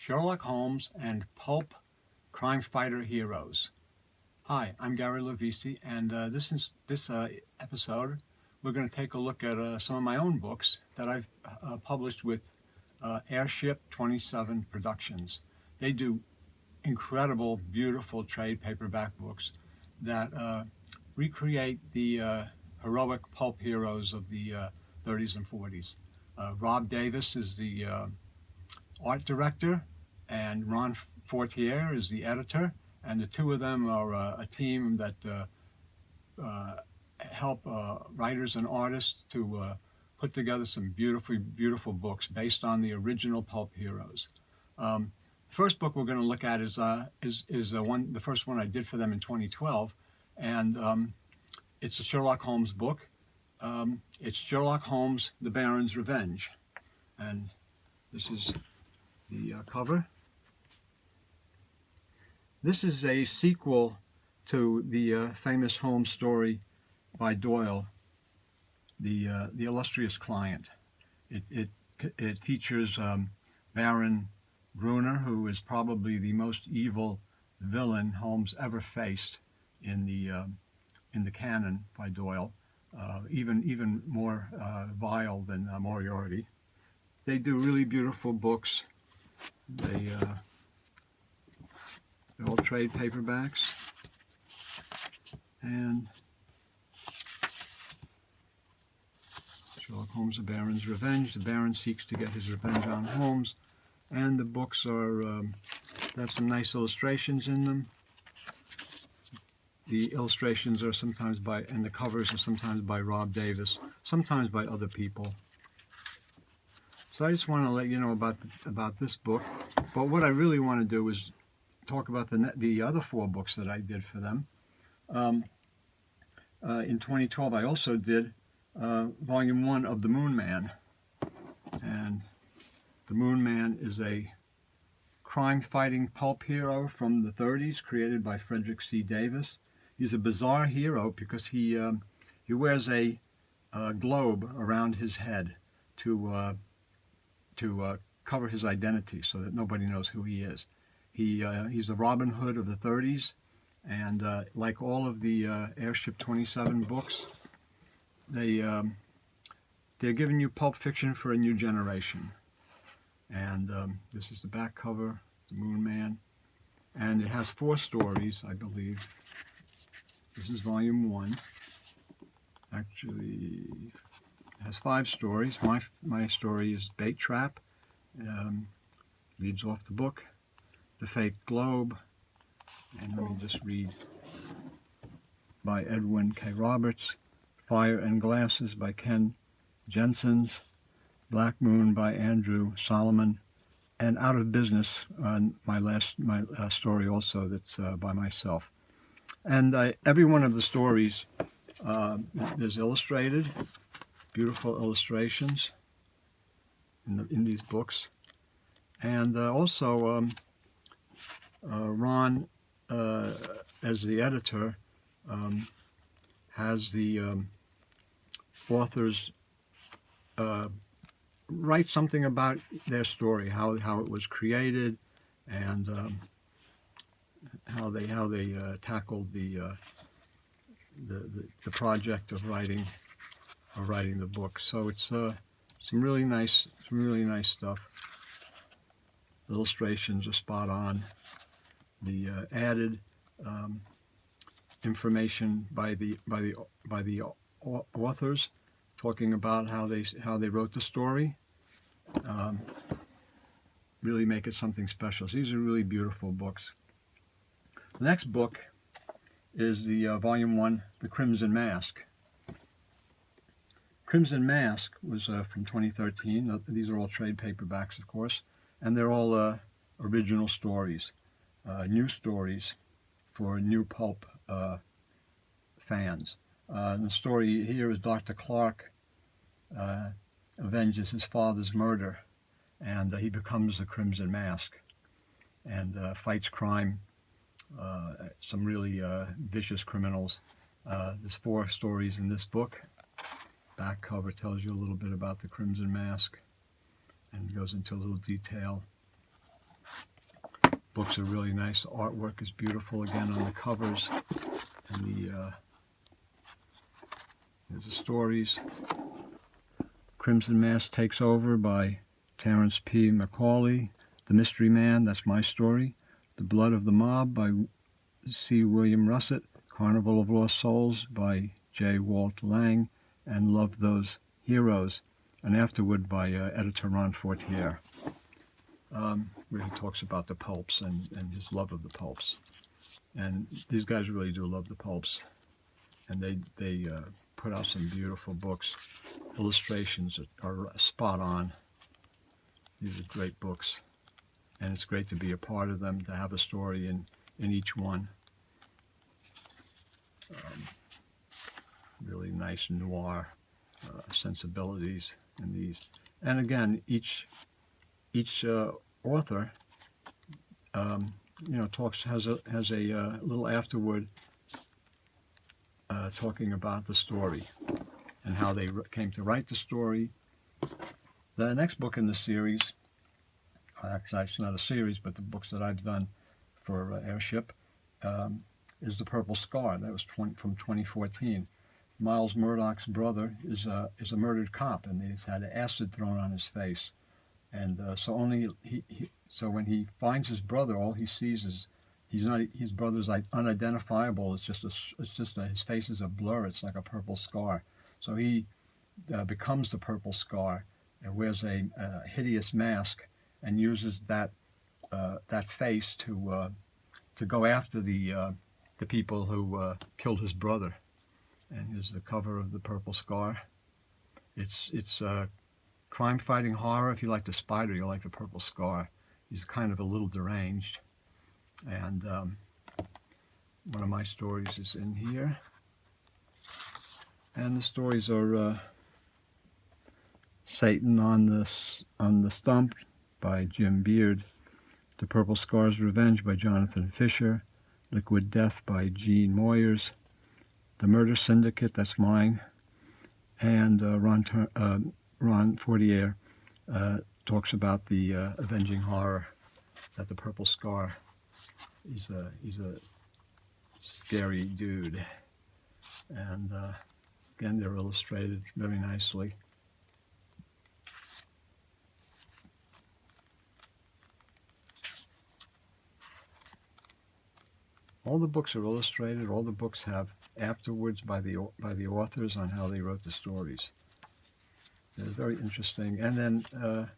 Sherlock Holmes and Pulp crime fighter heroes. Hi, I'm Gary Lavisi, and this episode we're going to take a look at some of my own books that I've published with Airship 27 Productions. They do incredible, beautiful trade paperback books that recreate the heroic pulp heroes of the 30s and 40s. Rob Davis is the art director, and Ron Fortier is the editor, and the two of them are a team that help writers and artists to put together some beautiful books based on the original pulp heroes. First book we're going to look at is the first one I did for them in 2012, and it's a Sherlock Holmes book. It's Sherlock Holmes: The Baron's Revenge, and this is the cover. This is a sequel to the famous Holmes story by Doyle, the illustrious client. It features Baron Brunner, who is probably the most evil villain Holmes ever faced in the canon by Doyle, even more vile than Moriarty. They do really beautiful books. They're all trade paperbacks, and Sherlock Holmes: The Baron's Revenge. The Baron seeks to get his revenge on Holmes, and the books are they have some nice illustrations in them. The illustrations are sometimes and the covers are sometimes by Rob Davis, sometimes by other people. So I just want to let you know about this book. But what I really want to do is talk about the other four books that I did for them. In 2012, I also did Volume 1 of The Moon Man. And The Moon Man is a crime-fighting pulp hero from the 30s, created by Frederick C. Davis. He's a bizarre hero because he wears a globe around his head to cover his identity so that nobody knows who he is. He's the Robin Hood of the 30s, and like all of the Airship 27 books, they're giving you pulp fiction for a new generation. And this is the back cover, The Moon Man, and it has 4 stories, I believe. This is Volume 1. Actually, it has 5 stories. My story is Bait Trap. Leads off the book. The Fake Globe. And let me just read. By Edwin K. Roberts. Fire and Glasses by Ken Jensens. Black Moon by Andrew Solomon. And Out of Business, my story also, that's by myself. And every one of the stories is illustrated, beautiful illustrations in these books. And also Ron, as the editor, has the authors write something about their story, how it was created, and how they tackled the project of writing the book. So it's some really nice stuff. Illustrations are spot on. The added information by the authors, talking about how they wrote the story, really make it something special. So these are really beautiful books. The next book is the Volume 1, The Crimson Mask. Crimson Mask was from 2013. These are all trade paperbacks, of course, and they're all original stories, new stories for new pulp fans. The story here is Dr. Clark avenges his father's murder, and he becomes the Crimson Mask and fights crime, some really vicious criminals. There's 4 stories in this book. Back cover tells you a little bit about the Crimson Mask and goes into a little detail. books are really nice. The artwork is beautiful again on the covers, and there's the stories. Crimson Mask Takes Over by Terence P. McCauley. The Mystery Man, that's my story. The Blood of the Mob by C. William Russett. Carnival of Lost Souls by J. Walt Lang. And Love Those Heroes, an afterword by editor Ron Fortier, where he talks about the pulps and his love of the pulps. And these guys really do love the pulps. And they put out some beautiful books. Illustrations are spot on. These are great books. And it's great to be a part of them, to have a story in each one. Really nice noir sensibilities in these. And again, each author, has a little afterword talking about the story and how they came to write the story. The next book in the series, actually it's not a series, but the books that I've done for Airship, is The Purple Scar. That was from 2014. Miles Murdoch's brother is a murdered cop, and he's had acid thrown on his face, and so when he finds his brother, all he sees is his brother's like unidentifiable. It's just his face is a blur. It's like a purple scar. So he becomes the Purple Scar and wears a hideous mask and uses that face to go after the people who killed his brother. And here's the cover of The Purple Scar. It's crime-fighting horror. If you like the Spider, you'll like The Purple Scar. He's kind of a little deranged. And one of my stories is in here. And the stories are Satan on the Stump by Jim Beard, The Purple Scar's Revenge by Jonathan Fisher, Liquid Death by Gene Moyers, The Murder Syndicate, that's mine, and Ron Fortier talks about the avenging horror that the Purple Scar. He's a scary dude, and again they're illustrated very nicely. All the books are illustrated. All the books have afterwards by the authors on how they wrote the stories. They're very interesting. And then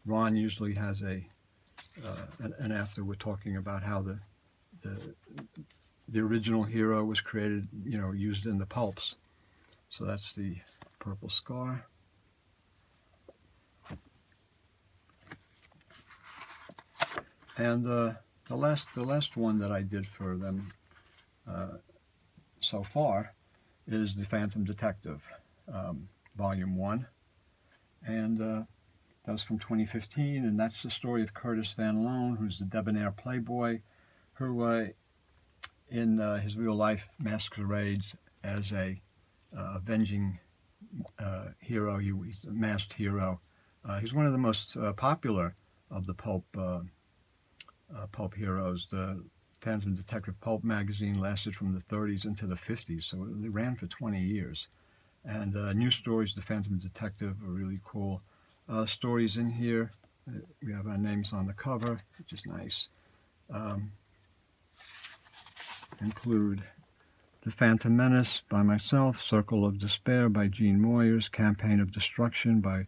Ron usually has an afterword talking about how the original hero was created, used in the pulps. So that's the Purple Scar. And the last one that I did for them so far is The Phantom Detective, Volume 1. And that was from 2015, and that's the story of Curtis Van Loan, who's the debonair playboy, who in his real life masquerades as a avenging hero. He's a masked hero. He's one of the most popular of the pulp heroes. The Phantom Detective pulp magazine lasted from the 30s into the 50s, so it ran for 20 years. And new stories, The Phantom Detective, are really cool. Stories in here. We have our names on the cover, which is nice. Include The Phantom Menace by myself, Circle of Despair by Gene Moyers, Campaign of Destruction by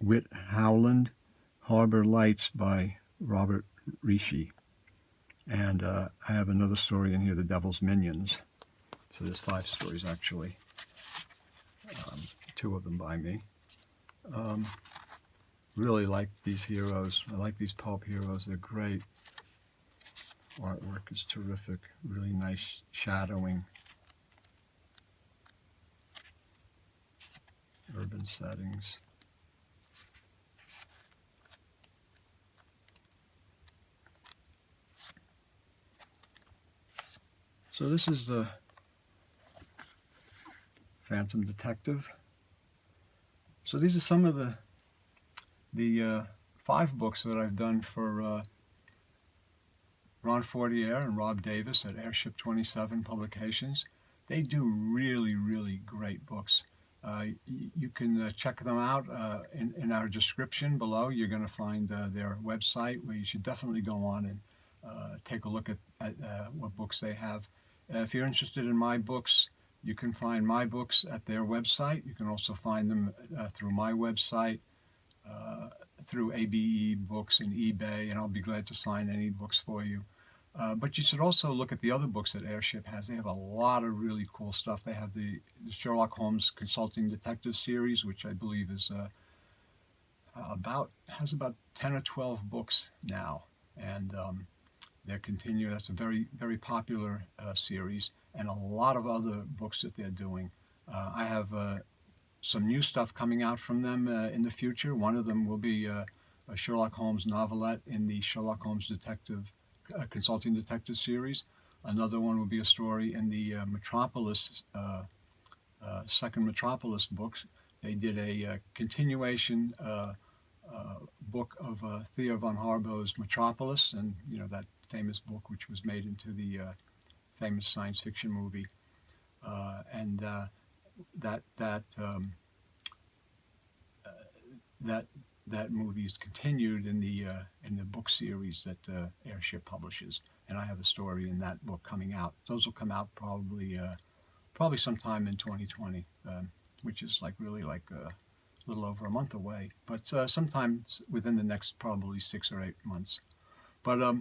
Whit Howland, Harbor Lights by Robert Rishi. And I have another story in here, The Devil's Minions. So there's 5 stories actually, 2 of them by me. Really like these heroes. I like these pulp heroes. They're great. Artwork is terrific. Really nice shadowing. Urban settings. So this is the Phantom Detective. So these are some of the 5 books that I've done for Ron Fortier and Rob Davis at Airship 27 Publications. They do really, really great books. You can check them out in our description below. You're going to find their website, where you should definitely go on and take a look at what books they have. If you're interested in my books, you can find my books at their website. You can also find them through my website, through ABE Books and eBay, and I'll be glad to sign any books for you. But you should also look at the other books that Airship has. They have a lot of really cool stuff. They have the Sherlock Holmes Consulting Detective series, which I believe is has about 10 or 12 books now, and they're continuing. That's a very, very popular series, and a lot of other books that they're doing. I have some new stuff coming out from them in the future. One of them will be a Sherlock Holmes novelette in the Sherlock Holmes Consulting Detective series. Another one will be a story in the Metropolis, second Metropolis books. They did a continuation book of Theo von Harbo's Metropolis, and that famous book which was made into the famous science fiction movie. And that movie is continued in the book series that Airship publishes, and I have a story in that book coming out. Those will come out probably sometime in 2020, which is really like a little over a month away, but sometime within the next probably 6 or 8 months. But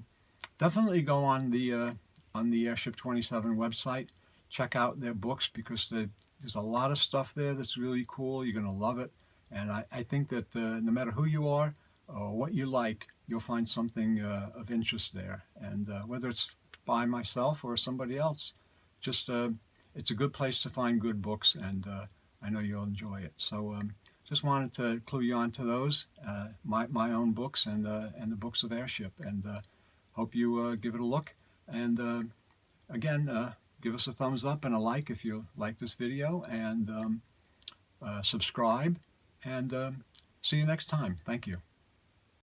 definitely go on the Airship 27 website. Check out their books, because there's a lot of stuff there that's really cool. You're going to love it. And I think that no matter who you are or what you like, you'll find something of interest there. And whether it's by myself or somebody else, just it's a good place to find good books, and I know you'll enjoy it. So just wanted to clue you on to those, my own books and the books of Airship. And hope you give it a look. And again, give us a thumbs up and a like if you like this video, and subscribe. And see you next time. Thank you.